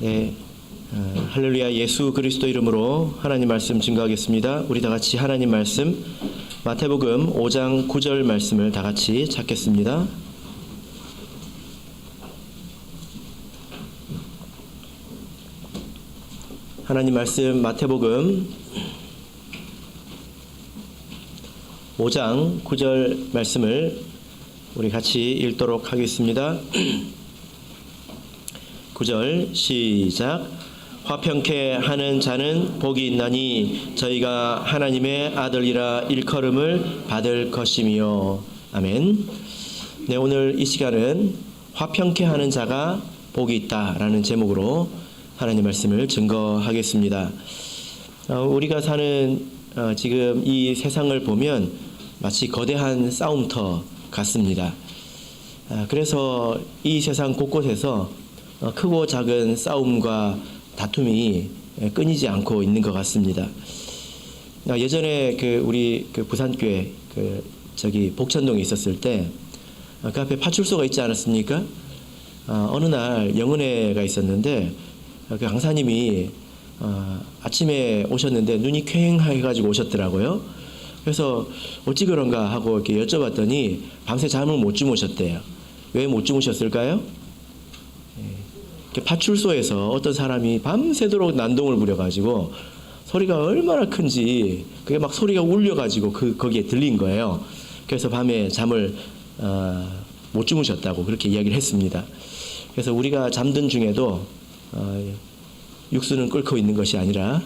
네, 할렐루야. 예수 그리스도 이름으로 하나님 말씀 증거하겠습니다. 우리 다 같이 하나님 말씀 마태복음 5장 9절 말씀을 다 같이 찾겠습니다. 하나님 말씀 마태복음 5장 9절 말씀을 우리 같이 읽도록 하겠습니다. 9절 시작. 화평케 하는 자는 복이 있나니 저희가 하나님의 아들이라 일컬음을 받을 것이며. 아멘. 네, 오늘 이 시간은 화평케 하는 자가 복이 있다라는 제목으로 하나님 말씀을 증거하겠습니다. 우리가 사는 지금 이 세상을 보면 마치 거대한 싸움터 같습니다. 그래서 이 세상 곳곳에서 크고 작은 싸움과 다툼이 끊이지 않고 있는 것 같습니다. 예전에 우리 부산교회 복천동에 있었을 때 그 앞에 파출소가 있지 않았습니까? 어느 날 영은회가 있었는데 그 강사님이 아침에 오셨는데 눈이 퀭해가지고 오셨더라고요. 그래서 어찌 그런가 하고 이렇게 여쭤봤더니 밤새 잠을 못 주무셨대요. 왜 못 주무셨을까요? 파출소에서 어떤 사람이 밤새도록 난동을 부려가지고 소리가 얼마나 큰지 그게 막 소리가 울려가지고 거기에 들린 거예요. 그래서 밤에 잠을 못 주무셨다고 그렇게 이야기를 했습니다. 그래서 우리가 잠든 중에도 육수는 끓고 있는 것이 아니라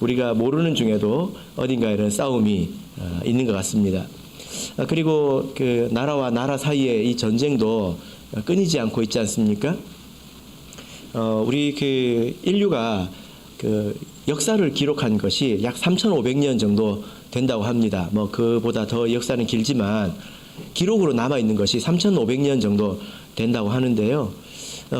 우리가 모르는 중에도 어딘가 이런 싸움이 있는 것 같습니다. 그리고 나라와 나라 사이의 이 전쟁도 끊이지 않고 있지 않습니까? 우리 인류가 역사를 기록한 것이 약 3,500년 정도 된다고 합니다. 그보다 더 역사는 길지만 기록으로 남아 있는 것이 3,500년 정도 된다고 하는데요.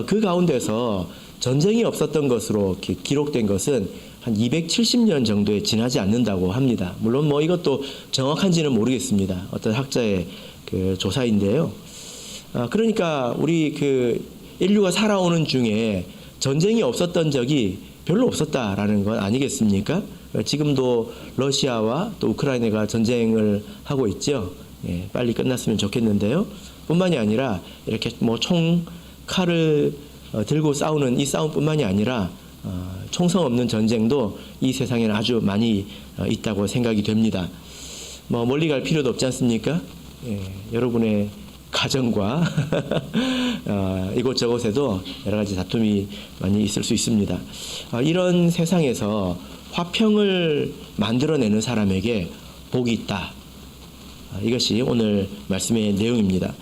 그 가운데서 전쟁이 없었던 것으로 기록된 것은 한 270년 정도에 지나지 않는다고 합니다. 물론 이것도 정확한지는 모르겠습니다. 어떤 학자의 조사인데요. 그러니까 우리 인류가 살아오는 중에 전쟁이 없었던 적이 별로 없었다라는 건 아니겠습니까? 지금도 러시아와 또 우크라이나가 전쟁을 하고 있죠. 빨리 끝났으면 좋겠는데요. 뿐만이 아니라 이렇게 총, 칼을 들고 싸우는 이 싸움뿐만이 아니라 총성 없는 전쟁도 이 세상에는 아주 많이 있다고 생각이 됩니다. 멀리 갈 필요도 없지 않습니까? 여러분의 가정과 이곳저곳에도 여러 가지 다툼이 많이 있을 수 있습니다. 이런 세상에서 화평을 만들어내는 사람에게 복이 있다. 이것이 오늘 말씀의 내용입니다.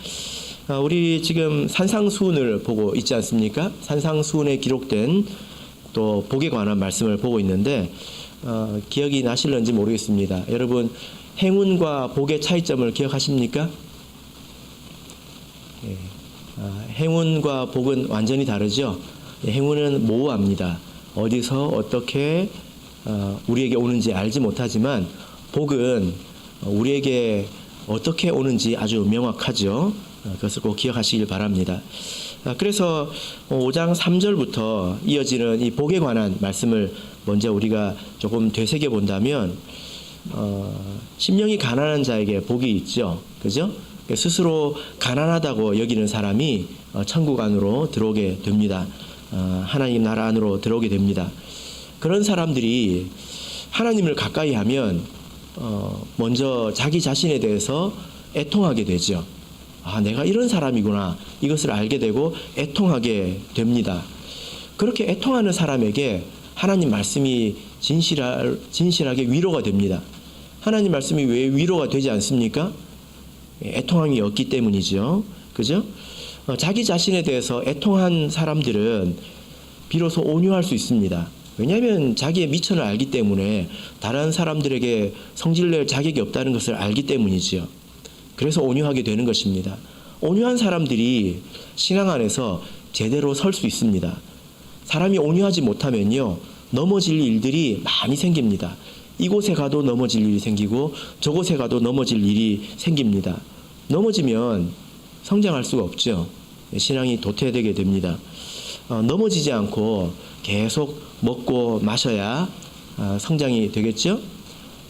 우리 지금 산상수훈을 보고 있지 않습니까? 산상수훈에 기록된 또 복에 관한 말씀을 보고 있는데 기억이 나실런지 모르겠습니다. 여러분, 행운과 복의 차이점을 기억하십니까? 행운과 복은 완전히 다르죠. 행운은 모호합니다. 어디서 어떻게 우리에게 오는지 알지 못하지만 복은 우리에게 어떻게 오는지 아주 명확하죠. 그것을 꼭 기억하시길 바랍니다. 그래서 5장 3절부터 이어지는 이 복에 관한 말씀을 먼저 우리가 조금 되새겨 본다면 심령이 가난한 자에게 복이 있죠. 그죠? 스스로 가난하다고 여기는 사람이 천국 안으로 들어오게 됩니다. 하나님 나라 안으로 들어오게 됩니다. 그런 사람들이 하나님을 가까이 하면 먼저 자기 자신에 대해서 애통하게 되죠. 내가 이런 사람이구나. 이것을 알게 되고 애통하게 됩니다. 그렇게 애통하는 사람에게 하나님 말씀이 진실하게 위로가 됩니다. 하나님 말씀이 왜 위로가 되지 않습니까? 애통함이 없기 때문이죠. 그죠? 자기 자신에 대해서 애통한 사람들은 비로소 온유할 수 있습니다. 왜냐하면 자기의 미천을 알기 때문에 다른 사람들에게 성질낼 자격이 없다는 것을 알기 때문이죠. 그래서 온유하게 되는 것입니다. 온유한 사람들이 신앙 안에서 제대로 설 수 있습니다. 사람이 온유하지 못하면요, 넘어질 일들이 많이 생깁니다. 이곳에 가도 넘어질 일이 생기고 저곳에 가도 넘어질 일이 생깁니다. 넘어지면 성장할 수가 없죠. 신앙이 도태되게 됩니다. 넘어지지 않고 계속 먹고 마셔야 성장이 되겠죠.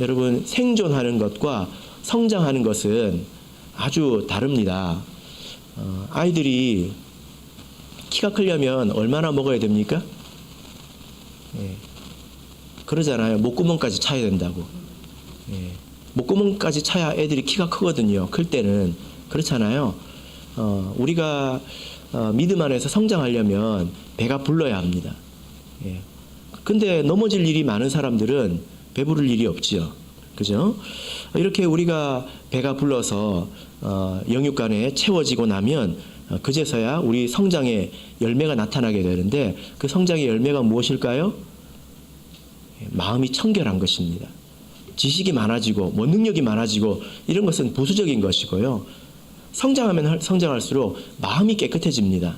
여러분, 생존하는 것과 성장하는 것은 아주 다릅니다. 아이들이 키가 크려면 얼마나 먹어야 됩니까? 예. 그러잖아요. 목구멍까지 차야 된다고. 예. 목구멍까지 차야 애들이 키가 크거든요. 클 때는. 그렇잖아요. 우리가 믿음 안에서 성장하려면 배가 불러야 합니다. 예. 근데 넘어질 일이 많은 사람들은 배부를 일이 없지요. 그죠? 이렇게 우리가 배가 불러서 영육간에 채워지고 나면 그제서야 우리 성장의 열매가 나타나게 되는데, 그 성장의 열매가 무엇일까요? 마음이 청결한 것입니다. 지식이 많아지고 뭐 능력이 많아지고 이런 것은 부수적인 것이고요. 성장하면 성장할수록 마음이 깨끗해집니다.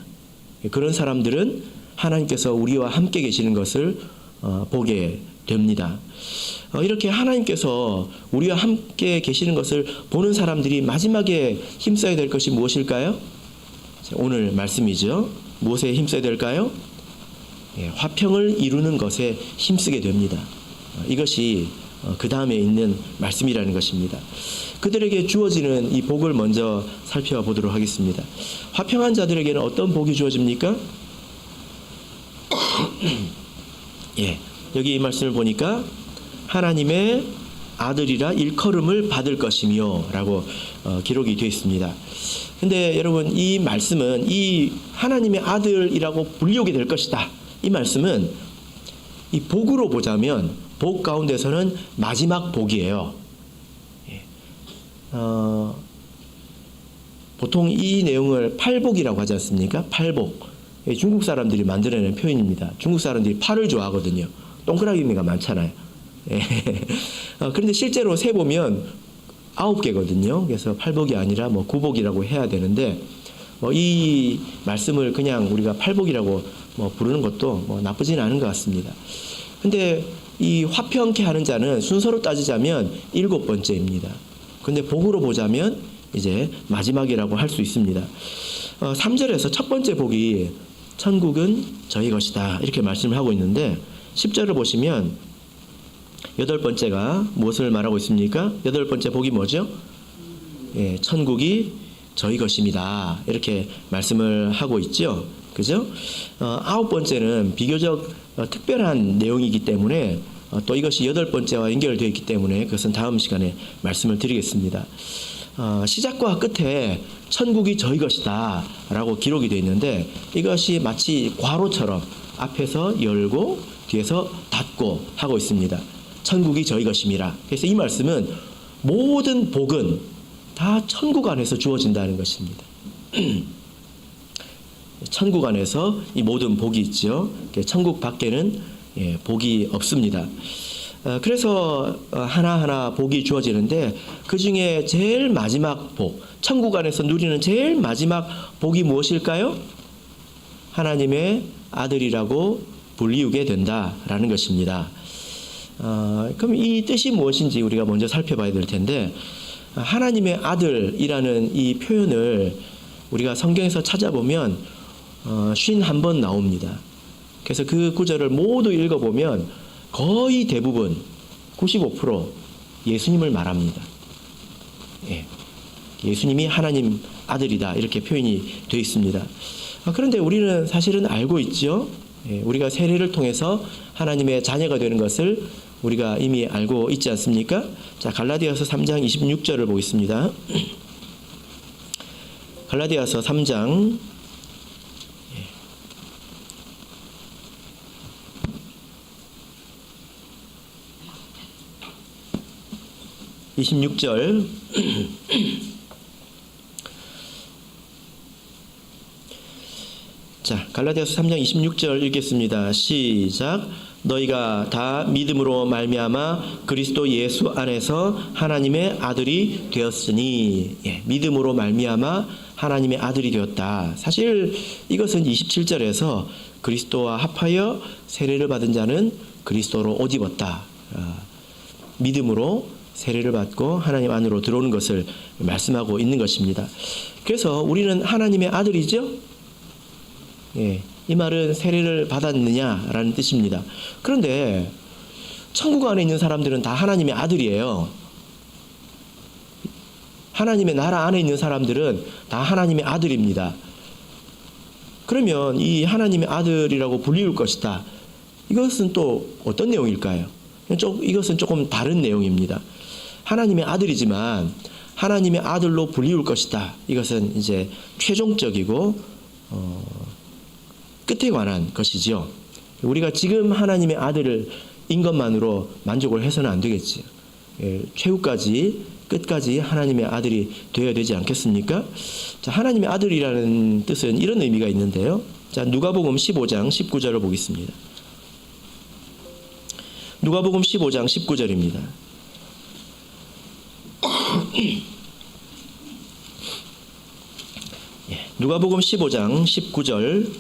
그런 사람들은 하나님께서 우리와 함께 계시는 것을 보게 됩니다. 이렇게 하나님께서 우리와 함께 계시는 것을 보는 사람들이 마지막에 힘써야 될 것이 무엇일까요? 오늘 말씀이죠. 무엇에 힘써야 될까요? 화평을 이루는 것에 힘쓰게 됩니다. 이것이 그 다음에 있는 말씀이라는 것입니다. 그들에게 주어지는 이 복을 먼저 살펴보도록 하겠습니다. 화평한 자들에게는 어떤 복이 주어집니까? 예, 여기 이 말씀을 보니까 하나님의 아들이라 일컬음을 받을 것이며 라고 기록이 되어 있습니다. 근데 여러분, 이 말씀은 이 하나님의 아들이라고 불리우게 될 것이다, 이 말씀은 이 복으로 보자면 복 가운데서는 마지막 복이에요. 보통 이 내용을 팔복이라고 하지 않습니까? 팔복. 중국 사람들이 만들어낸 표현입니다. 중국 사람들이 팔을 좋아하거든요. 동그라미가 많잖아요. 그런데 실제로 세보면 9개거든요. 그래서 팔복이 아니라 뭐 구복이라고 해야 되는데, 이 말씀을 그냥 우리가 팔복이라고 부르는 것도 나쁘진 않은 것 같습니다. 근데 이 화평케 하는 자는 순서로 따지자면 7번째입니다. 근데 복으로 보자면 이제 마지막이라고 할 수 있습니다. 3절에서 첫 번째 복이 천국은 저희 것이다, 이렇게 말씀을 하고 있는데, 10절을 보시면 8번째가 무엇을 말하고 있습니까? 8번째 복이 뭐죠? 예, 천국이 저희 것입니다, 이렇게 말씀을 하고 있죠. 그죠? 9번째는 비교적 특별한 내용이기 때문에 또 이것이 8번째와 연결되어 있기 때문에 그것은 다음 시간에 말씀을 드리겠습니다. 시작과 끝에 천국이 저희 것이다 라고 기록이 되어 있는데, 이것이 마치 괄호처럼 앞에서 열고 뒤에서 닫고 하고 있습니다. 천국이 저희 것임이라. 그래서 이 말씀은 모든 복은 다 천국 안에서 주어진다는 것입니다. 천국 안에서 이 모든 복이 있죠. 천국 밖에는 복이 없습니다. 그래서 하나하나 복이 주어지는데, 그 중에 제일 마지막 복, 천국 안에서 누리는 제일 마지막 복이 무엇일까요? 하나님의 아들이라고 불리우게 된다라는 것입니다. 그럼 이 뜻이 무엇인지 우리가 먼저 살펴봐야 될 텐데, 하나님의 아들이라는 이 표현을 우리가 성경에서 찾아보면 51번 나옵니다. 그래서 그 구절을 모두 읽어보면 거의 대부분 95% 예수님을 말합니다. 예수님이 하나님 아들이다, 이렇게 표현이 되어 있습니다. 그런데 우리는 사실은 알고 있죠. 우리가 세례를 통해서 하나님의 자녀가 되는 것을 우리가 이미 알고 있지 않습니까? 자, 갈라디아서 3장 26절을 보겠습니다. 갈라디아서 3장 26절. 자, 갈라디아서 3장 26절 읽겠습니다. 시작. 너희가 다 믿음으로 말미암아 그리스도 예수 안에서 하나님의 아들이 되었으니. 믿음으로 말미암아 하나님의 아들이 되었다. 사실 이것은 27절에서 그리스도와 합하여 세례를 받은 자는 그리스도로 옷 입었다, 믿음으로 세례를 받고 하나님 안으로 들어오는 것을 말씀하고 있는 것입니다. 그래서 우리는 하나님의 아들이죠. 이 말은 세례를 받았느냐라는 뜻입니다. 그런데 천국 안에 있는 사람들은 다 하나님의 아들이에요. 하나님의 나라 안에 있는 사람들은 다 하나님의 아들입니다. 그러면 이 하나님의 아들이라고 불리울 것이다. 이것은 또 어떤 내용일까요? 이것은 조금 다른 내용입니다. 하나님의 아들이지만 하나님의 아들로 불리울 것이다. 이것은 이제 최종적이고 끝에 관한 것이지요. 우리가 지금 하나님의 아들인 것만으로 만족을 해서는 안 되겠지요. 최후까지 끝까지 하나님의 아들이 되어야 되지 않겠습니까? 자, 하나님의 아들이라는 뜻은 이런 의미가 있는데요. 자, 누가복음 15장 19절을 보겠습니다. 누가복음 15장 19절입니다. 누가복음 15장 19절,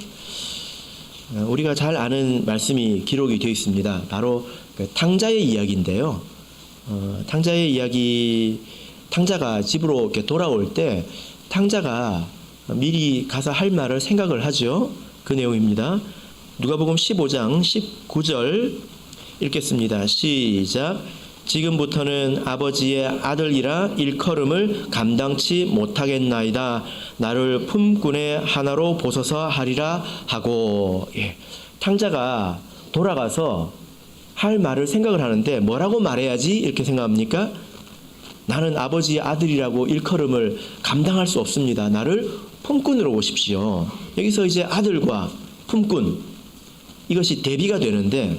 우리가 잘 아는 말씀이 기록이 되어 있습니다. 바로 탕자의 이야기인데요. 탕자의 이야기, 탕자가 집으로 이렇게 돌아올 때 탕자가 미리 가서 할 말을 생각을 하죠. 그 내용입니다. 누가복음 15장 19절 읽겠습니다. 시작. 지금부터는 아버지의 아들이라 일컬음을 감당치 못하겠나이다. 나를 품꾼의 하나로 보소서 하리라 하고. 탕자가 돌아가서 할 말을 생각을 하는데 뭐라고 말해야지 이렇게 생각합니까? 나는 아버지의 아들이라고 일컬음을 감당할 수 없습니다. 나를 품꾼으로 오십시오. 여기서 이제 아들과 품꾼, 이것이 대비가 되는데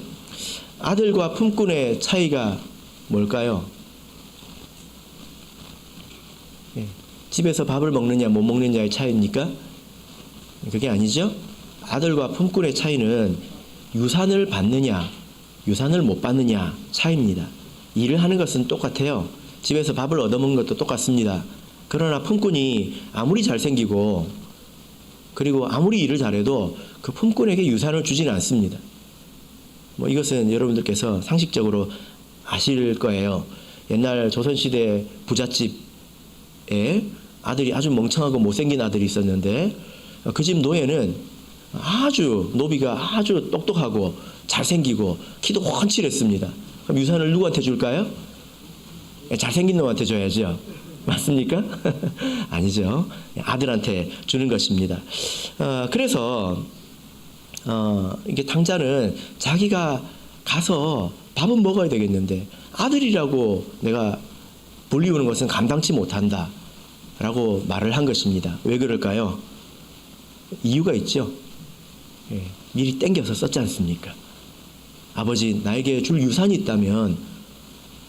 아들과 품꾼의 차이가 뭘까요? 집에서 밥을 먹느냐 못 먹느냐의 차이입니까? 그게 아니죠. 아들과 품꾼의 차이는 유산을 받느냐 유산을 못 받느냐 차이입니다. 일을 하는 것은 똑같아요. 집에서 밥을 얻어먹는 것도 똑같습니다. 그러나 품꾼이 아무리 잘생기고 그리고 아무리 일을 잘해도 그 품꾼에게 유산을 주지는 않습니다. 이것은 여러분들께서 상식적으로 아실 거예요. 옛날 조선시대 부잣집에 아들이 아주 멍청하고 못생긴 아들이 있었는데 그 집 노예는 노비가 아주 똑똑하고 잘생기고 키도 훤칠했습니다. 그럼 유산을 누구한테 줄까요? 잘생긴 놈한테 줘야죠. 맞습니까? 아니죠. 아들한테 주는 것입니다. 그래서 이게 탕자는 자기가 가서 밥은 먹어야 되겠는데 아들이라고 내가 불리우는 것은 감당치 못한다 라고 말을 한 것입니다. 왜 그럴까요? 이유가 있죠. 미리 땡겨서 썼지 않습니까? 아버지, 나에게 줄 유산이 있다면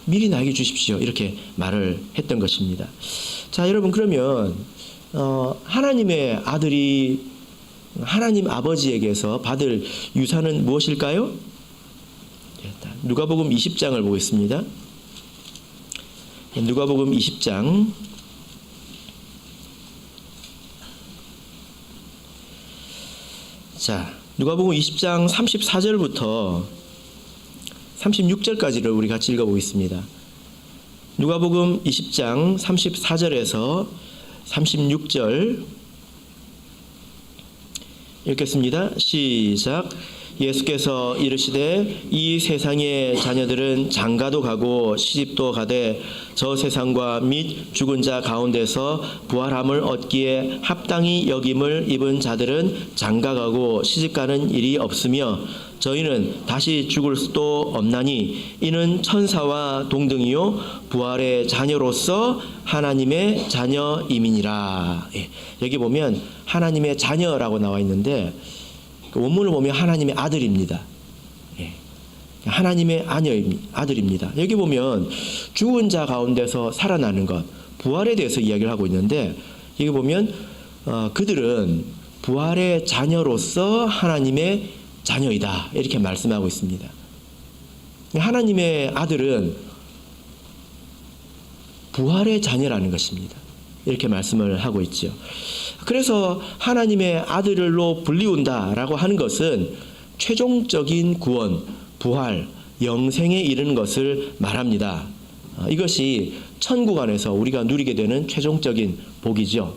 미리 나에게 주십시오. 이렇게 말을 했던 것입니다. 자, 여러분, 그러면 하나님의 아들이 하나님 아버지에게서 받을 유산은 무엇일까요? 누가복음 20장을 보겠습니다. 누가복음 20장 자, 누가복음 20장 34절부터 36절까지를 우리 같이 읽어보겠습니다. 누가복음 20장 34절에서 36절 읽겠습니다. 시작. 예수께서 이르시되 이 세상의 자녀들은 장가도 가고 시집도 가되 저 세상과 및 죽은 자 가운데서 부활함을 얻기에 합당히 여김을 입은 자들은 장가가고 시집가는 일이 없으며 저희는 다시 죽을 수도 없나니 이는 천사와 동등이요 부활의 자녀로서 하나님의 자녀임이니라. 여기 보면 하나님의 자녀라고 나와 있는데 원문을 보면 하나님의 아들입니다. 하나님의 아들입니다. 여기 보면 죽은 자 가운데서 살아나는 것, 부활에 대해서 이야기를 하고 있는데 여기 보면 그들은 부활의 자녀로서 하나님의 자녀이다 이렇게 말씀하고 있습니다. 하나님의 아들은 부활의 자녀라는 것입니다. 이렇게 말씀을 하고 있죠. 그래서 하나님의 아들로 불리운다라고 하는 것은 최종적인 구원, 부활, 영생에 이르는 것을 말합니다. 이것이 천국 안에서 우리가 누리게 되는 최종적인 복이죠.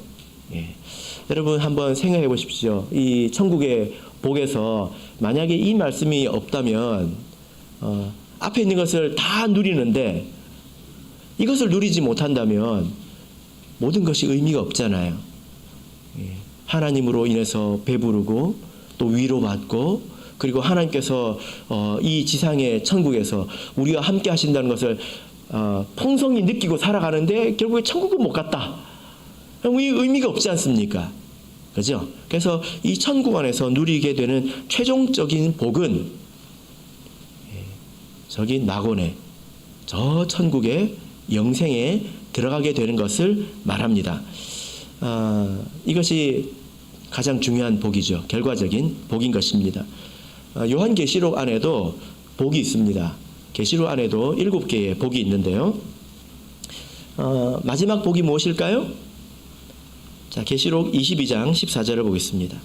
여러분 한번 생각해 보십시오. 이 천국의 복에서 만약에 이 말씀이 없다면 앞에 있는 것을 다 누리는데 이것을 누리지 못한다면 모든 것이 의미가 없잖아요. 하나님으로 인해서 배부르고 또 위로받고 그리고 하나님께서 이 지상의 천국에서 우리와 함께 하신다는 것을 풍성히 느끼고 살아가는데 결국에 천국은 못 갔다. 이 의미가 없지 않습니까? 그죠? 그래서 이 천국 안에서 누리게 되는 최종적인 복은 저기 낙원에 저 천국의 영생에 들어가게 되는 것을 말합니다. 이것이 가장 중요한 복이죠. 결과적인 복인 것입니다. 요한계시록 안에도 복이 있습니다. 계시록 안에도 7개의 복이 있는데요. 마지막 복이 무엇일까요? 자, 계시록 22장 14절을 보겠습니다.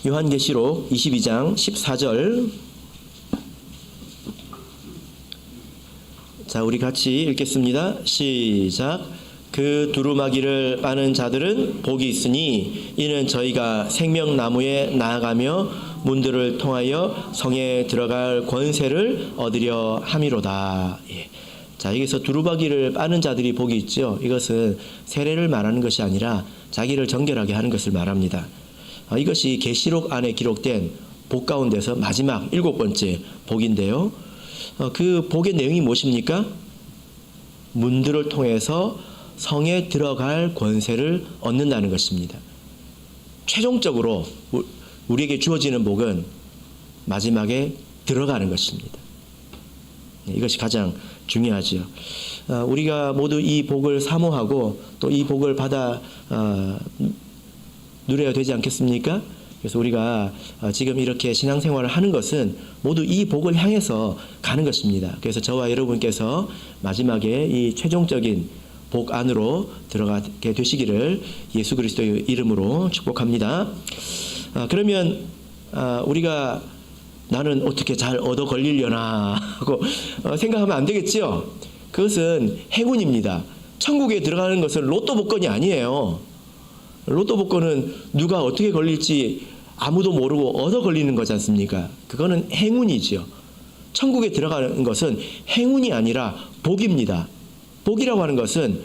요한계시록 22장 14절. 자, 우리 같이 읽겠습니다. 시작. 그 두루마기를 빠는 자들은 복이 있으니 이는 저희가 생명나무에 나아가며 문들을 통하여 성에 들어갈 권세를 얻으려 함이로다. 예. 자, 여기서 두루마기를 빠는 자들이 복이 있죠. 이것은 세례를 말하는 것이 아니라 자기를 정결하게 하는 것을 말합니다. 이것이 계시록 안에 기록된 복 가운데서 마지막 7번째 복인데요. 그 복의 내용이 무엇입니까? 문들을 통해서 성에 들어갈 권세를 얻는다는 것입니다. 최종적으로 우리에게 주어지는 복은 마지막에 들어가는 것입니다. 이것이 가장 중요하죠. 우리가 모두 이 복을 사모하고 또 이 복을 받아 누려야 되지 않겠습니까? 그래서 우리가 지금 이렇게 신앙생활을 하는 것은 모두 이 복을 향해서 가는 것입니다. 그래서 저와 여러분께서 마지막에 이 최종적인 복 안으로 들어가게 되시기를 예수 그리스도의 이름으로 축복합니다. 그러면 우리가 나는 어떻게 잘 얻어 걸리려나 하고 생각하면 안 되겠지요. 그것은 행운입니다. 천국에 들어가는 것은 로또 복권이 아니에요. 로또 복권은 누가 어떻게 걸릴지 아무도 모르고 얻어 걸리는 거지 않습니까? 그거는 행운이죠. 천국에 들어가는 것은 행운이 아니라 복입니다. 복이라고 하는 것은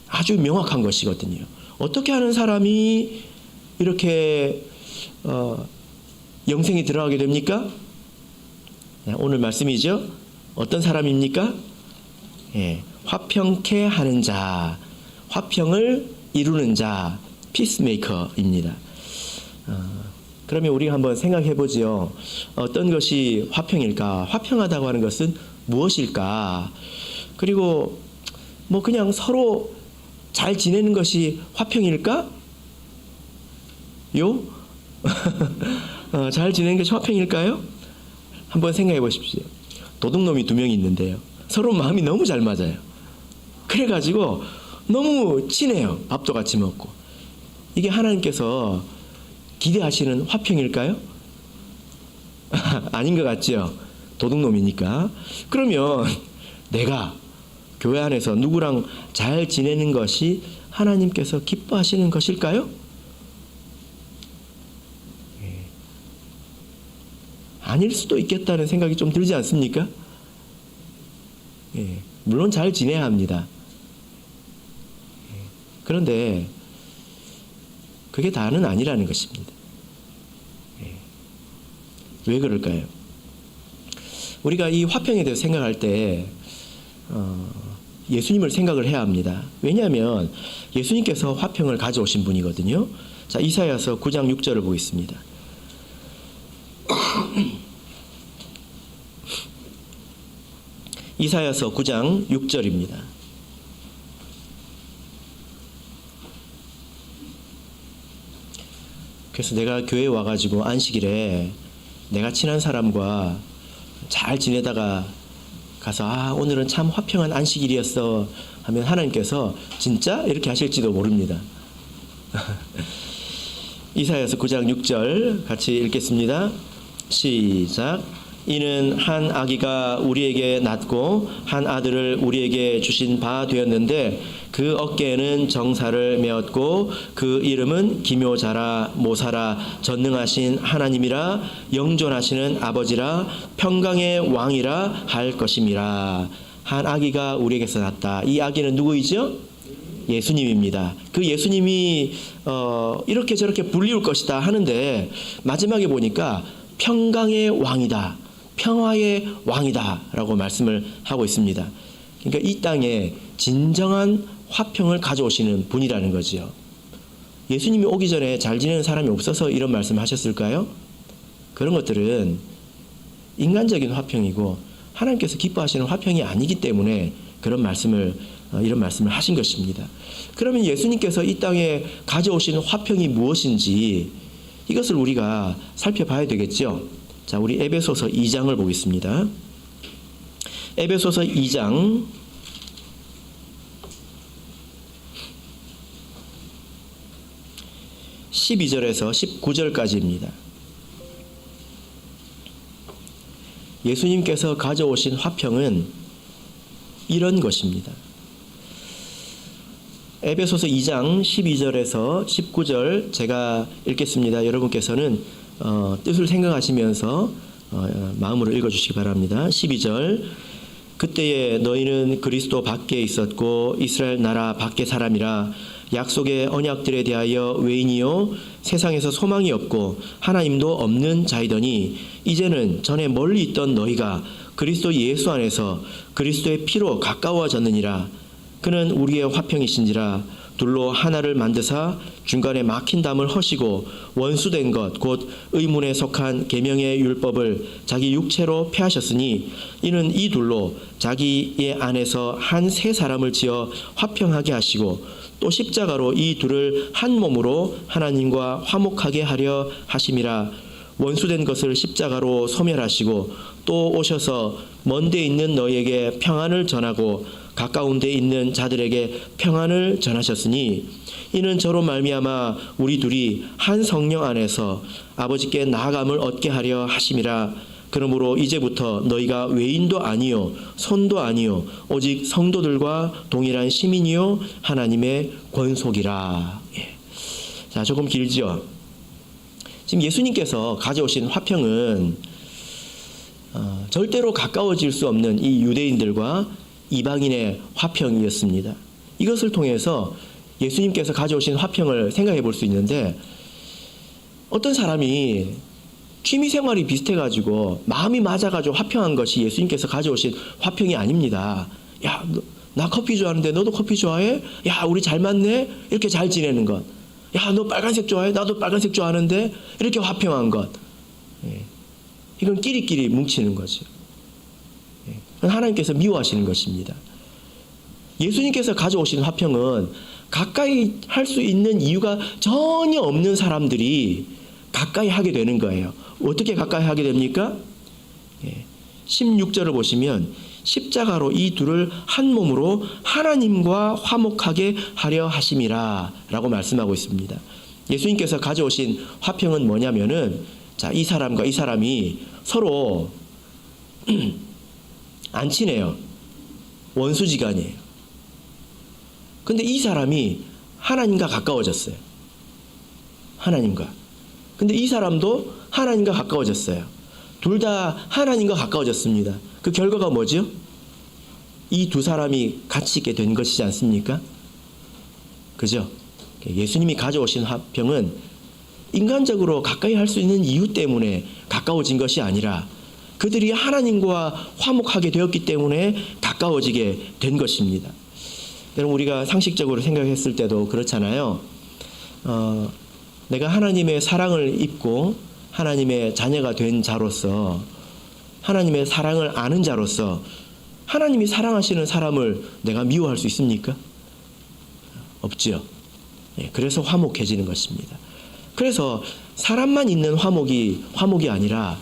아주 명확한 것이거든요. 어떻게 하는 사람이 이렇게 영생에 들어가게 됩니까? 오늘 말씀이죠. 어떤 사람입니까? 예, 화평케 하는 자, 화평을 이루는 자, 피스메이커입니다. 그러면 우리가 한번 생각해 보지요. 어떤 것이 화평일까? 화평하다고 하는 것은 무엇일까? 그리고 뭐 그냥 서로 잘 지내는 것이 화평일까? 요? 잘 지내는 것이 화평일까요? 한번 생각해 보십시오. 도둑놈이 2명이 있는데요. 서로 마음이 너무 잘 맞아요. 그래가지고 너무 친해요. 밥도 같이 먹고. 이게 하나님께서 기대하시는 화평일까요? 아닌 것 같죠? 도둑놈이니까. 그러면 내가 교회 안에서 누구랑 잘 지내는 것이 하나님께서 기뻐하시는 것일까요? 아닐 수도 있겠다는 생각이 좀 들지 않습니까? 물론 잘 지내야 합니다. 그런데 그게 다는 아니라는 것입니다. 왜 그럴까요? 우리가 이 화평에 대해서 생각할 때 예수님을 생각을 해야 합니다. 왜냐하면 예수님께서 화평을 가져오신 분이거든요. 자, 이사야서 9장 6절을 보겠습니다. 이사야서 9장 6절입니다. 그래서 내가 교회에 와가지고 안식일에 내가 친한 사람과 잘 지내다가 가서 오늘은 참 화평한 안식일이었어 하면 하나님께서 진짜? 이렇게 하실지도 모릅니다. 이사야서 9장 6절 같이 읽겠습니다. 시작. 이는 한 아기가 우리에게 낳고 한 아들을 우리에게 주신 바 되었는데 그 어깨에는 정사를 메었고 그 이름은 기묘자라 모사라 전능하신 하나님이라 영존하시는 아버지라 평강의 왕이라 할 것임이라. 한 아기가 우리에게서 낳았다. 이 아기는 누구이죠? 예수님입니다. 그 예수님이 이렇게 저렇게 불리울 것이다 하는데 마지막에 보니까 평강의 왕이다, 평화의 왕이다 라고 말씀을 하고 있습니다. 그러니까 이 땅에 진정한 화평을 가져오시는 분이라는 거죠. 예수님이 오기 전에 잘 지내는 사람이 없어서 이런 말씀을 하셨을까요? 그런 것들은 인간적인 화평이고 하나님께서 기뻐하시는 화평이 아니기 때문에 그런 말씀을 이런 말씀을 하신 것입니다. 그러면 예수님께서 이 땅에 가져오시는 화평이 무엇인지 이것을 우리가 살펴봐야 되겠죠. 자, 우리 에베소서 2장을 보겠습니다. 에베소서 2장 12절에서 19절까지입니다. 예수님께서 가져오신 화평은 이런 것입니다. 에베소서 2장 12절에서 19절 제가 읽겠습니다. 여러분께서는 뜻을 생각하시면서 마음으로 읽어주시기 바랍니다. 12절. 그때에 너희는 그리스도 밖에 있었고 이스라엘 나라 밖의 사람이라 약속의 언약들에 대하여 외인이요 세상에서 소망이 없고 하나님도 없는 자이더니 이제는 전에 멀리 있던 너희가 그리스도 예수 안에서 그리스도의 피로 가까워졌느니라. 그는 우리의 화평이신지라. 둘로 하나를 만드사 중간에 막힌 담을 허시고 원수된 것 곧 의문에 속한 계명의 율법을 자기 육체로 폐하셨으니 이는 이 둘로 자기의 안에서 한 세 사람을 지어 화평하게 하시고 또 십자가로 이 둘을 한 몸으로 하나님과 화목하게 하려 하심이라. 원수된 것을 십자가로 소멸하시고 또 오셔서 먼 데 있는 너희에게 평안을 전하고 가까운 데 있는 자들에게 평안을 전하셨으니 이는 저로 말미암아 우리 둘이 한 성령 안에서 아버지께 나아감을 얻게 하려 하심이라. 그러므로 이제부터 너희가 외인도 아니요 손도 아니요 오직 성도들과 동일한 시민이요 하나님의 권속이라. 예. 자, 조금 길죠. 지금 예수님께서 가져오신 화평은 절대로 가까워질 수 없는 이 유대인들과 이방인의 화평이었습니다. 이것을 통해서 예수님께서 가져오신 화평을 생각해 볼 수 있는데 어떤 사람이 취미생활이 비슷해가지고 마음이 맞아가지고 화평한 것이 예수님께서 가져오신 화평이 아닙니다. 야, 나 커피 좋아하는데 너도 커피 좋아해? 야, 우리 잘 맞네? 이렇게 잘 지내는 것. 야, 너 빨간색 좋아해? 나도 빨간색 좋아하는데? 이렇게 화평한 것. 예. 이건 끼리끼리 뭉치는 거죠. 예. 하나님께서 미워하시는 것입니다. 예수님께서 가져오신 화평은 가까이 할 수 있는 이유가 전혀 없는 사람들이 가까이 하게 되는 거예요. 어떻게 가까이 하게 됩니까? 예. 16절을 보시면 십자가로 이 둘을 한 몸으로 하나님과 화목하게 하려 하심이라 라고 말씀하고 있습니다. 예수님께서 가져오신 화평은 뭐냐면은 자, 이 사람과 이 사람이 서로 안 친해요. 원수지간이에요. 근데 이 사람이 하나님과 가까워졌어요. 하나님과. 근데 이 사람도 하나님과 가까워졌어요. 둘 다 하나님과 가까워졌습니다. 그 결과가 뭐죠? 이 두 사람이 같이 있게 된 것이지 않습니까? 그죠? 예수님이 가져오신 화평은 인간적으로 가까이 할 수 있는 이유 때문에 가까워진 것이 아니라 그들이 하나님과 화목하게 되었기 때문에 가까워지게 된 것입니다. 여러분, 우리가 상식적으로 생각했을 때도 그렇잖아요. 내가 하나님의 사랑을 입고 하나님의 자녀가 된 자로서, 하나님의 사랑을 아는 자로서 하나님이 사랑하시는 사람을 내가 미워할 수 있습니까? 없지요. 그래서 화목해지는 것입니다. 그래서 사람만 있는 화목이 아니라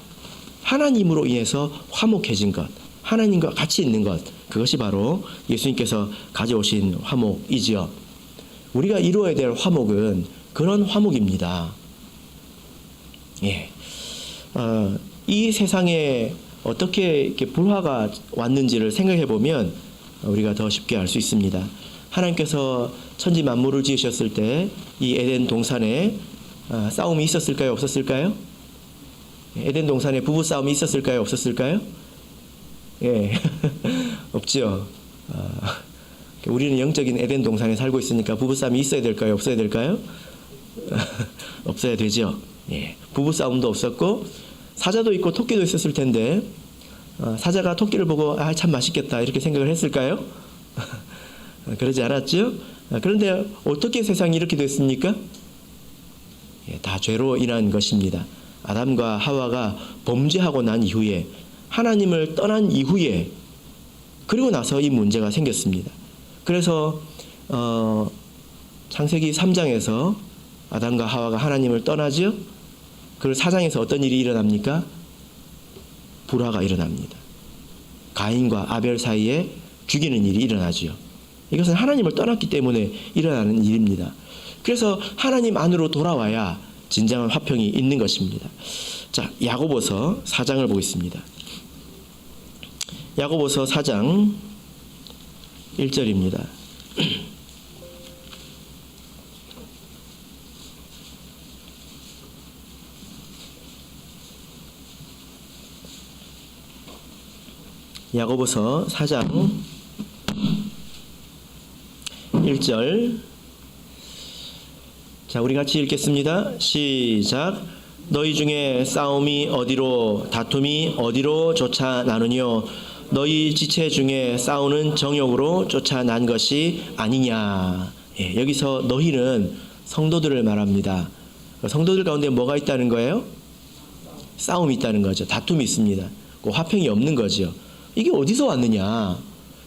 하나님으로 인해서 화목해진 것, 하나님과 같이 있는 것, 그것이 바로 예수님께서 가져오신 화목이지요. 우리가 이루어야 될 화목은 그런 화목입니다. 예. 이 세상에 어떻게 이렇게 불화가 왔는지를 생각해 보면 우리가 더 쉽게 알 수 있습니다. 하나님께서 천지 만물을 지으셨을 때 이 에덴 동산에 싸움이 있었을까요? 없었을까요? 에덴 동산에 부부 싸움이 있었을까요? 없었을까요? 예, 없죠. 우리는 영적인 에덴 동산에 살고 있으니까 부부 싸움이 있어야 될까요? 없어야 될까요? 없어야 되죠. 예, 부부 싸움도 없었고 사자도 있고 토끼도 있었을 텐데 사자가 토끼를 보고 참 맛있겠다 이렇게 생각을 했을까요? 그러지 않았죠? 그런데 어떻게 세상이 이렇게 됐습니까? 예, 다 죄로 인한 것입니다. 아담과 하와가 범죄하고 난 이후에 하나님을 떠난 이후에 그리고 나서 이 문제가 생겼습니다. 그래서 창세기 3장에서 아담과 하와가 하나님을 떠나죠. 그리고 4장에서 어떤 일이 일어납니까? 불화가 일어납니다. 가인과 아벨 사이에 죽이는 일이 일어나죠. 이것은 하나님을 떠났기 때문에 일어나는 일입니다. 그래서 하나님 안으로 돌아와야 진정한 화평이 있는 것입니다. 자, 야고보서 4장을 보겠습니다. 야고보서 4장 1절입니다. 야고보서 4장 1절. 자, 우리 같이 읽겠습니다. 시작. 너희 중에 싸움이 어디로 다툼이 어디로 쫓아나느뇨? 너희 지체 중에 싸우는 정욕으로 쫓아난 것이 아니냐? 예, 여기서 너희는 성도들을 말합니다. 성도들 가운데 뭐가 있다는 거예요? 싸움이 있다는 거죠. 다툼이 있습니다. 그 화평이 없는 거죠. 이게 어디서 왔느냐?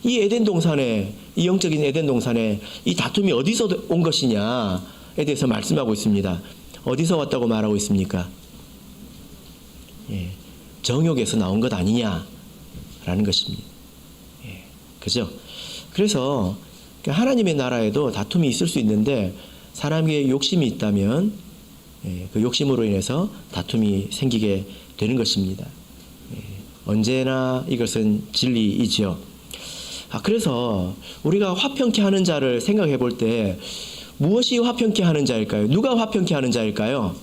이 에덴 동산에, 이 영적인 에덴 동산에 이 다툼이 어디서 온 것이냐에 대해서 말씀하고 있습니다. 어디서 왔다고 말하고 있습니까? 예, 정욕에서 나온 것 아니냐라는 것입니다. 예, 그죠? 그래서 하나님의 나라에도 다툼이 있을 수 있는데 사람에게 욕심이 있다면 그 욕심으로 인해서 다툼이 생기게 되는 것입니다. 언제나 이것은 진리이지요. 그래서 우리가 화평케 하는 자를 생각해 볼 때 무엇이 화평케 하는 자일까요? 누가 화평케 하는 자일까요?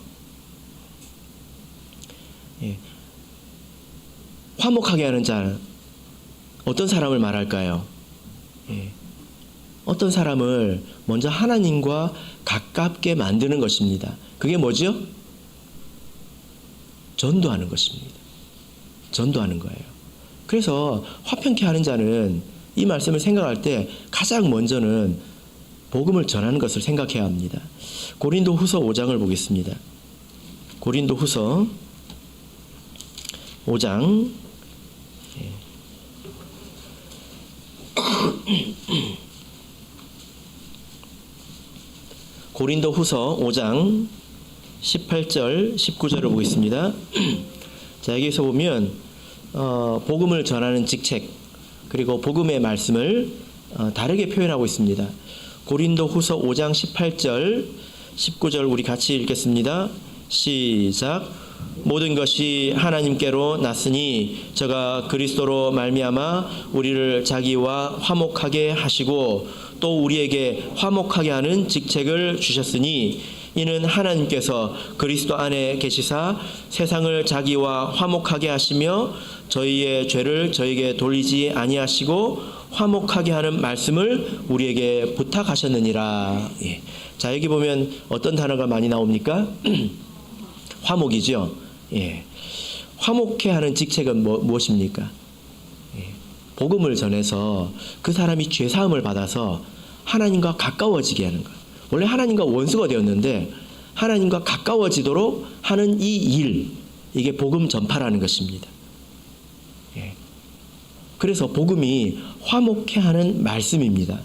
화목하게 하는 자, 어떤 사람을 말할까요? 어떤 사람을 먼저 하나님과 가깝게 만드는 것입니다. 그게 뭐죠? 전도하는 것입니다. 전도하는 거예요. 그래서 화평케 하는 자는 이 말씀을 생각할 때 가장 먼저는 복음을 전하는 것을 생각해야 합니다. 고린도 후서 5장을 보겠습니다. 고린도 후서 5장 고린도 후서 5장 18절 19절을 보겠습니다. 자, 여기서 보면 복음을 전하는 직책 그리고 복음의 말씀을 다르게 표현하고 있습니다. 고린도 후서 5장 18절 19절 우리 같이 읽겠습니다. 시작. 모든 것이 하나님께로 났으니 저가 그리스도로 말미암아 우리를 자기와 화목하게 하시고 또 우리에게 화목하게 하는 직책을 주셨으니 이는 하나님께서 그리스도 안에 계시사 세상을 자기와 화목하게 하시며 저희의 죄를 저에게 돌리지 아니하시고 화목하게 하는 말씀을 우리에게 부탁하셨느니라. 예. 자, 여기 보면 어떤 단어가 많이 나옵니까? 화목이죠. 예. 화목해 하는 직책은 무엇입니까? 예. 복음을 전해서 그 사람이 죄사함을 받아서 하나님과 가까워지게 하는 것. 원래 하나님과 원수가 되었는데 하나님과 가까워지도록 하는 이 일, 이게 복음 전파라는 것입니다. 예. 그래서 복음이 화목해 하는 말씀입니다.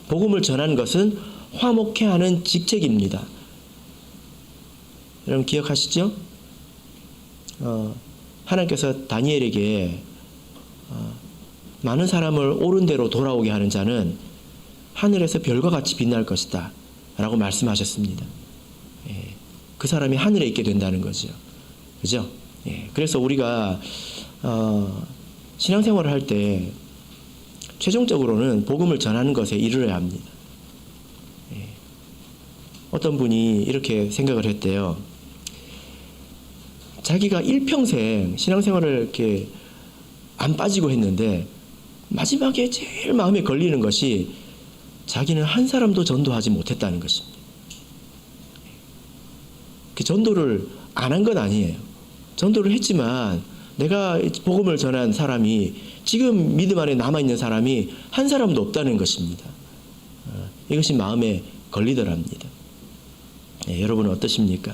복음을 전하는 것은 화목해 하는 직책입니다. 여러분 기억하시죠? 하나님께서 다니엘에게 많은 사람을 옳은 대로 돌아오게 하는 자는 하늘에서 별과 같이 빛날 것이다 라고 말씀하셨습니다. 그 사람이 하늘에 있게 된다는 거죠. 그죠? 예. 그래서 우리가 신앙생활을 할 때 최종적으로는 복음을 전하는 것에 이르러야 합니다. 예. 어떤 분이 이렇게 생각을 했대요. 자기가 일평생 신앙생활을 이렇게 안 빠지고 했는데 마지막에 제일 마음에 걸리는 것이 자기는 한 사람도 전도하지 못했다는 것입니다. 그 전도를 안 한 건 아니에요. 전도를 했지만 내가 복음을 전한 사람이 지금 믿음 안에 남아있는 사람이 한 사람도 없다는 것입니다. 이것이 마음에 걸리더랍니다. 네, 여러분은 어떠십니까?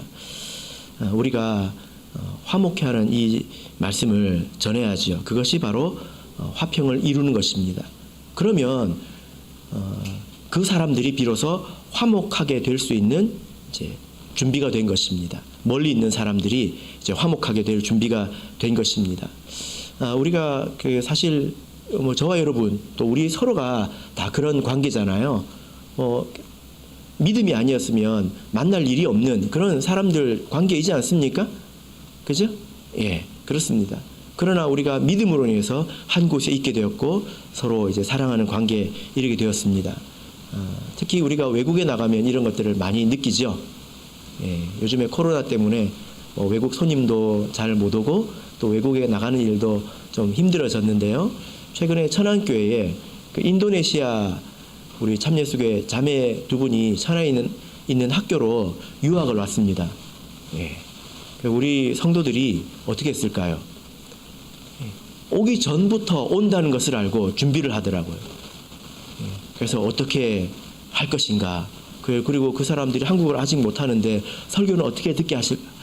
우리가 화목해하는 이 말씀을 전해야지요. 그것이 바로 화평을 이루는 것입니다. 그러면 그 사람들이 비로소 화목하게 될 수 있는 이제 준비가 된 것입니다. 멀리 있는 사람들이 이제 화목하게 될 준비가 된 것입니다. 우리가 그 사실 뭐 저와 여러분 또 우리 서로가 다 그런 관계잖아요. 믿음이 아니었으면 만날 일이 없는 그런 사람들 관계이지 않습니까? 그죠? 예, 그렇습니다. 그러나 우리가 믿음으로 인해서 한 곳에 있게 되었고 서로 이제 사랑하는 관계에 이르게 되었습니다. 특히 우리가 외국에 나가면 이런 것들을 많이 느끼죠. 예, 요즘에 코로나 때문에 외국 손님도 잘 못 오고 또 외국에 나가는 일도 좀 힘들어졌는데요. 최근에 천안교회에 그 인도네시아 우리 참예수교회 자매 두 분이 천안에 있는 학교로 유학을 왔습니다. 예. 우리 성도들이 어떻게 했을까요? 오기 전부터 온다는 것을 알고 준비를 하더라고요. 그래서 어떻게 할 것인가, 그리고 그 사람들이 한국어를 아직 못하는데 설교는 어떻게 듣게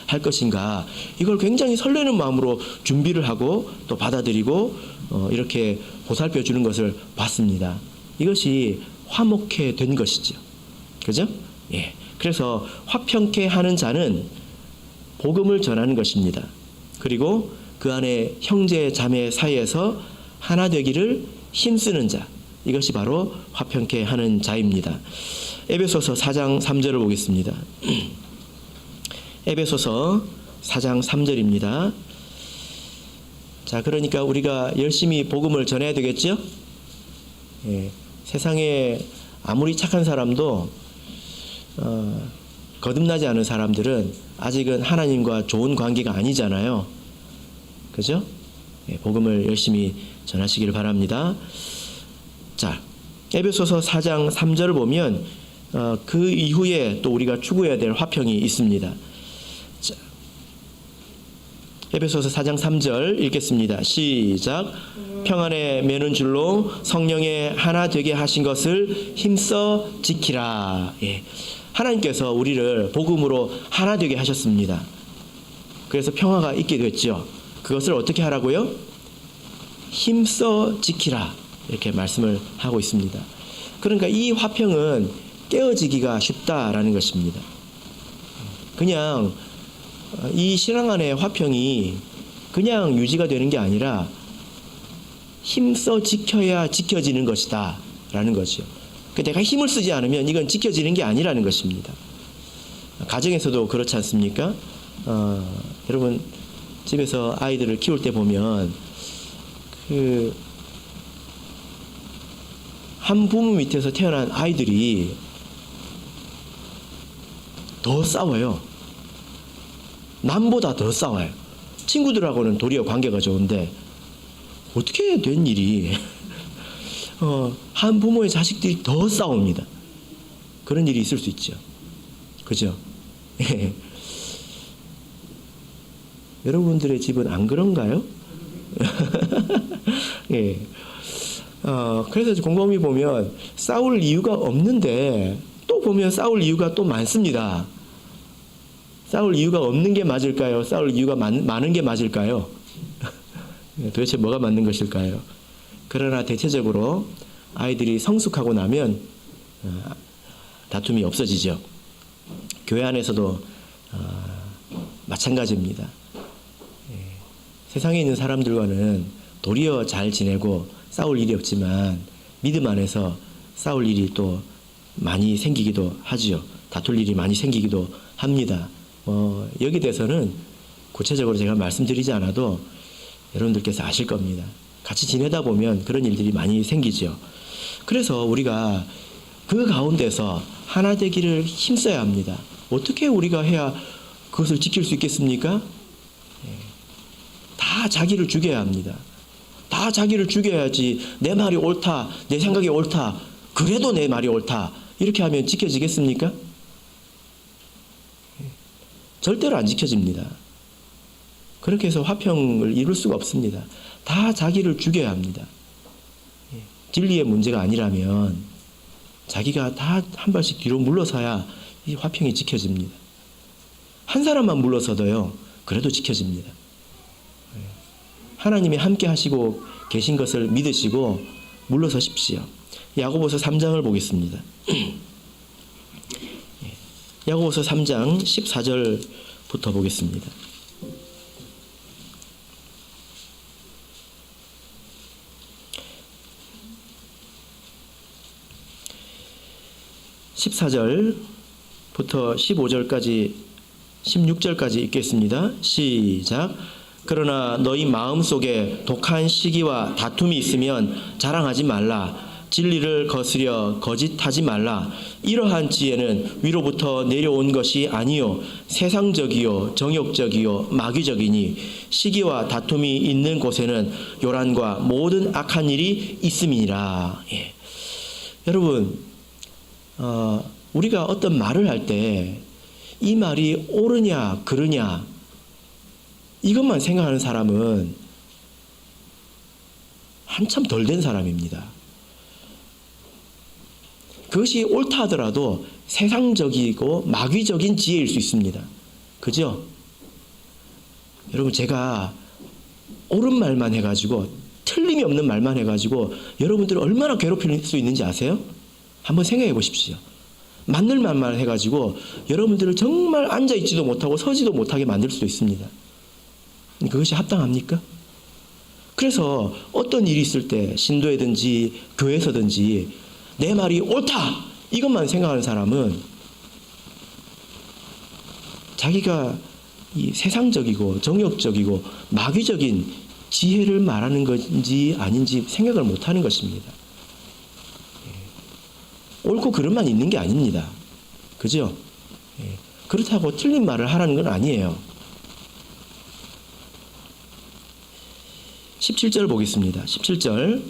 할 것인가, 이걸 굉장히 설레는 마음으로 준비를 하고 또 받아들이고 이렇게 보살펴 주는 것을 봤습니다. 이것이 화목해 된 것이죠. 그죠? 예. 그래서 화평케 하는 자는 복음을 전하는 것입니다. 그리고 그 안에 형제 자매 사이에서 하나 되기를 힘쓰는 자, 이것이 바로 화평케 하는 자입니다. 에베소서 4장 3절을 보겠습니다. 에베소서 4장 3절입니다. 자, 그러니까 우리가 열심히 복음을 전해야 되겠죠? 예, 세상에 아무리 착한 사람도 거듭나지 않은 사람들은 아직은 하나님과 좋은 관계가 아니잖아요. 그죠? 예, 복음을 열심히 전하시기를 바랍니다. 자, 에베소서 4장 3절을 보면 그 이후에 또 우리가 추구해야 될 화평이 있습니다. 자, 에베소서 4장 3절 읽겠습니다. 시작. 평안에 매는 줄로 성령에 하나 되게 하신 것을 힘써 지키라. 예. 하나님께서 우리를 복음으로 하나 되게 하셨습니다. 그래서 평화가 있게 됐죠. 그것을 어떻게 하라고요? 힘써 지키라. 이렇게 말씀을 하고 있습니다. 그러니까 이 화평은 깨어지기가 쉽다라는 것입니다. 그냥 이 신앙 안의 화평이 그냥 유지가 되는 게 아니라 힘써 지켜야 지켜지는 것이다 라는 거죠. 내가 힘을 쓰지 않으면 이건 지켜지는 게 아니라는 것입니다. 가정에서도 그렇지 않습니까? 여러분 집에서 아이들을 키울 때 보면 한 부모 밑에서 태어난 아이들이 더 싸워요. 남보다 더 싸워요. 친구들하고는 도리어 관계가 좋은데 어떻게 된 일이 한 부모의 자식들이 더 싸웁니다. 그런 일이 있을 수 있죠. 그죠? 여러분들의 집은 안 그런가요? 예. 그래서 곰곰이 보면 싸울 이유가 없는데 또 보면 싸울 이유가 또 많습니다. 싸울 이유가 없는 게 맞을까요? 싸울 이유가 많은 게 맞을까요? 도대체 뭐가 맞는 것일까요? 그러나 대체적으로 아이들이 성숙하고 나면 다툼이 없어지죠. 교회 안에서도 마찬가지입니다. 세상에 있는 사람들과는 도리어 잘 지내고 싸울 일이 없지만 믿음 안에서 싸울 일이 또 많이 생기기도 하지요. 다툴 일이 많이 생기기도 합니다. 여기 대해서는 구체적으로 제가 말씀드리지 않아도 여러분들께서 아실 겁니다. 같이 지내다 보면 그런 일들이 많이 생기죠. 그래서 우리가 그 가운데서 하나 되기를 힘써야 합니다. 어떻게 우리가 해야 그것을 지킬 수 있겠습니까? 다 자기를 죽여야 합니다. 다 자기를 죽여야지 내 말이 옳다, 내 생각이 옳다, 그래도 내 말이 옳다 이렇게 하면 지켜지겠습니까? 절대로 안 지켜집니다. 그렇게 해서 화평을 이룰 수가 없습니다. 다 자기를 죽여야 합니다. 진리의 문제가 아니라면 자기가 다 한 발씩 뒤로 물러서야 이 화평이 지켜집니다. 한 사람만 물러서도요, 그래도 지켜집니다. 하나님이 함께 하시고 계신 것을 믿으시고 물러서십시오. 야고보서 3장을 보겠습니다. 야고보서 3장 14절부터 보겠습니다. (14절부터) (15절까지) (16절까지) 읽겠습니다. 시작. 그러나 너희 마음속에 독한 시기와 다툼이 있으면 자랑하지 말라. 진리를 거스려 거짓하지 말라. 이러한 지혜는 위로부터 내려온 것이 아니요 세상적이요 정욕적이요 마귀적이니 시기와 다툼이 있는 곳에는 요란과 모든 악한 일이 있음이니라. 예. 여러분, 우리가 어떤 말을 할 때 이 말이 옳으냐 그르냐 이것만 생각하는 사람은 한참 덜 된 사람입니다. 그것이 옳다 하더라도 세상적이고 마귀적인 지혜일 수 있습니다. 그죠? 여러분, 제가 옳은 말만 해가지고 틀림이 없는 말만 해가지고 여러분들을 얼마나 괴롭힐 수 있는지 아세요? 한번 생각해 보십시오. 맞는 말만 해가지고 여러분들을 정말 앉아있지도 못하고 서지도 못하게 만들 수도 있습니다. 그것이 합당합니까? 그래서 어떤 일이 있을 때 신도에든지 교회에서든지 내 말이 옳다 이것만 생각하는 사람은 자기가 이 세상적이고 정욕적이고 마귀적인 지혜를 말하는 건지 아닌지 생각을 못하는 것입니다. 옳고 그름만 있는 게 아닙니다. 그죠? 그렇다고 틀린 말을 하라는 건 아니에요. 17절 보겠습니다. 17절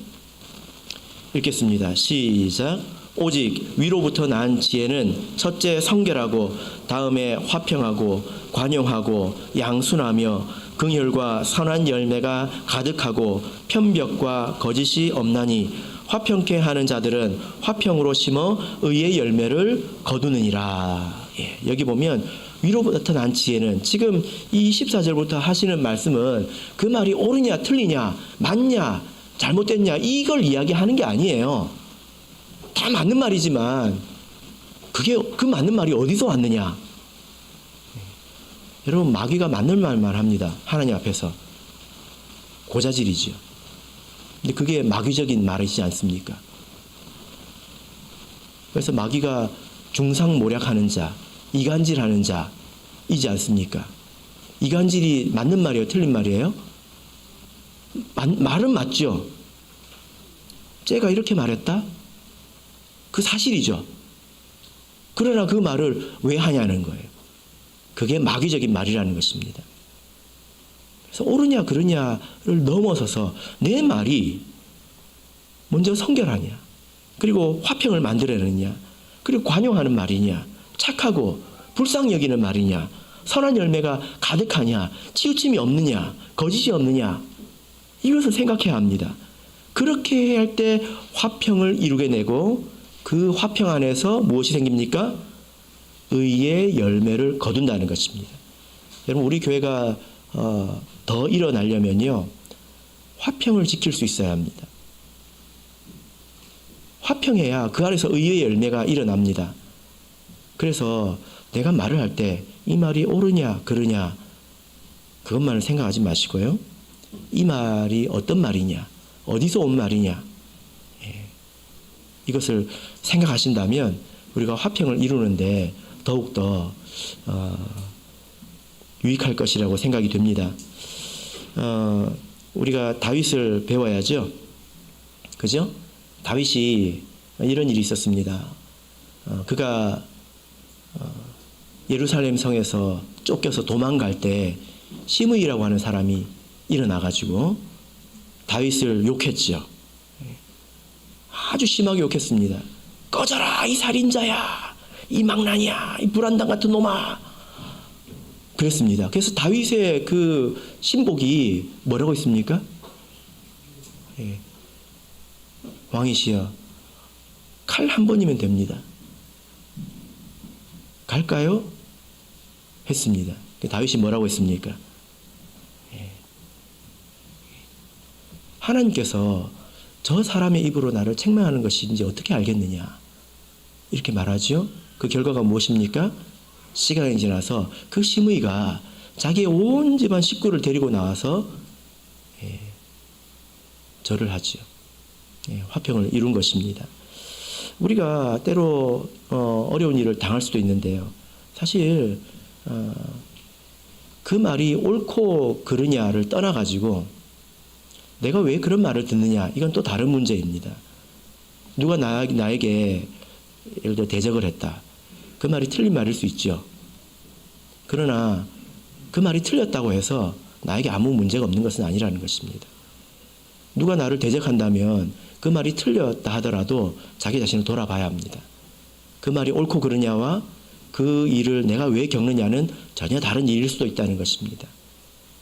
읽겠습니다. 시작. 오직 위로부터 난 지혜는 첫째 성결하고 다음에 화평하고 관용하고 양순하며 긍휼과 선한 열매가 가득하고 편벽과 거짓이 없나니 화평케 하는 자들은 화평으로 심어 의의 열매를 거두느니라. 예, 여기 보면 위로부터 난 지혜는 지금 이 14절부터 하시는 말씀은 그 말이 옳으냐 틀리냐 맞냐 잘못됐냐 이걸 이야기하는 게 아니에요. 다 맞는 말이지만 그 맞는 말이 어디서 왔느냐. 여러분, 마귀가 맞는 말만 합니다. 하나님 앞에서. 고자질이죠. 근데 그게 마귀적인 말이지 않습니까? 그래서 마귀가 중상모략하는 자, 이간질하는 자이지 않습니까? 이간질이 맞는 말이에요? 틀린 말이에요? 말은 맞죠. 쟤가 이렇게 말했다? 그 사실이죠. 그러나 그 말을 왜 하냐는 거예요. 그게 마귀적인 말이라는 것입니다. 그래서 옳으냐 그르냐를 넘어서서 내 말이 먼저 성결하냐, 그리고 화평을 만들어내느냐, 그리고 관용하는 말이냐, 착하고 불쌍히 여기는 말이냐, 선한 열매가 가득하냐, 치우침이 없느냐, 거짓이 없느냐, 이것을 생각해야 합니다. 그렇게 할 때 화평을 이루게내고 그 화평 안에서 무엇이 생깁니까? 의의 열매를 거둔다는 것입니다. 여러분, 우리 교회가 더 일어나려면요, 화평을 지킬 수 있어야 합니다. 화평해야 그 안에서 의의 열매가 일어납니다. 그래서 내가 말을 할 때 이 말이 옳으냐 그르냐 그것만을 생각하지 마시고요, 이 말이 어떤 말이냐, 어디서 온 말이냐, 이것을 생각하신다면 우리가 화평을 이루는데 더욱더 유익할 것이라고 생각이 됩니다. 우리가 다윗을 배워야죠. 그죠? 다윗이 이런 일이 있었습니다. 그가 예루살렘 성에서 쫓겨서 도망갈 때 시므이라고 하는 사람이 일어나가지고 다윗을 욕했죠. 아주 심하게 욕했습니다. 꺼져라 이 살인자야, 이 망나니야, 이 불안당 같은 놈아. 그랬습니다. 그래서 다윗의 그 신복이 뭐라고 했습니까? 왕이시여, 칼 한 번이면 됩니다. 갈까요? 했습니다. 다윗이 뭐라고 했습니까? 하나님께서 저 사람의 입으로 나를 책망하는 것인지 어떻게 알겠느냐, 이렇게 말하죠. 그 결과가 무엇입니까? 시간이 지나서 그 시므이가 자기의 온 집안 식구를 데리고 나와서 절을 하죠. 화평을 이룬 것입니다. 우리가 때로 어려운 일을 당할 수도 있는데요. 사실 그 말이 옳고 그르냐를 떠나가지고 내가 왜 그런 말을 듣느냐, 이건 또 다른 문제입니다. 누가 나에게 예를 들어 대적을 했다. 그 말이 틀린 말일 수 있죠. 그러나 그 말이 틀렸다고 해서 나에게 아무 문제가 없는 것은 아니라는 것입니다. 누가 나를 대적한다면 그 말이 틀렸다 하더라도 자기 자신을 돌아봐야 합니다. 그 말이 옳고 그르냐와 그 일을 내가 왜 겪느냐는 전혀 다른 일일 수도 있다는 것입니다.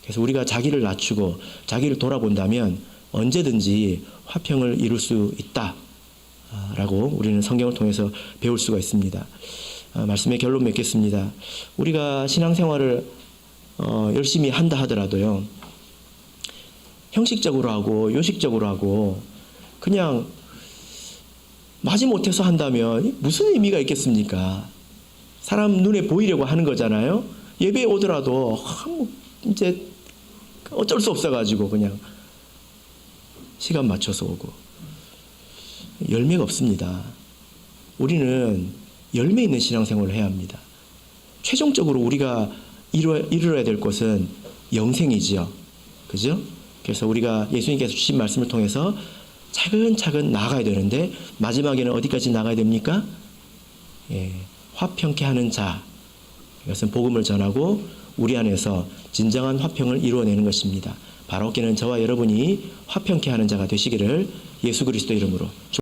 그래서 우리가 자기를 낮추고 자기를 돌아본다면 언제든지 화평을 이룰 수 있다라고 우리는 성경을 통해서 배울 수가 있습니다. 말씀의 결론 맺겠습니다. 우리가 신앙생활을 열심히 한다 하더라도요, 형식적으로 하고 요식적으로 하고 그냥 마지못해서 한다면 무슨 의미가 있겠습니까? 사람 눈에 보이려고 하는 거잖아요. 예배에 오더라도 이제 어쩔 수 없어가지고 그냥 시간 맞춰서 오고 열매가 없습니다. 우리는 열매 있는 신앙생활을 해야 합니다. 최종적으로 우리가 이루어야 될 것은 영생이지요. 그죠? 그래서 우리가 예수님께서 주신 말씀을 통해서 차근차근 나아가야 되는데 마지막에는 어디까지 나가야 됩니까? 화평케 하는 자, 이것은 복음을 전하고 우리 안에서 진정한 화평을 이루어내는 것입니다. 바로 그는 저와 여러분이 화평케 하는 자가 되시기를 예수 그리스도 이름으로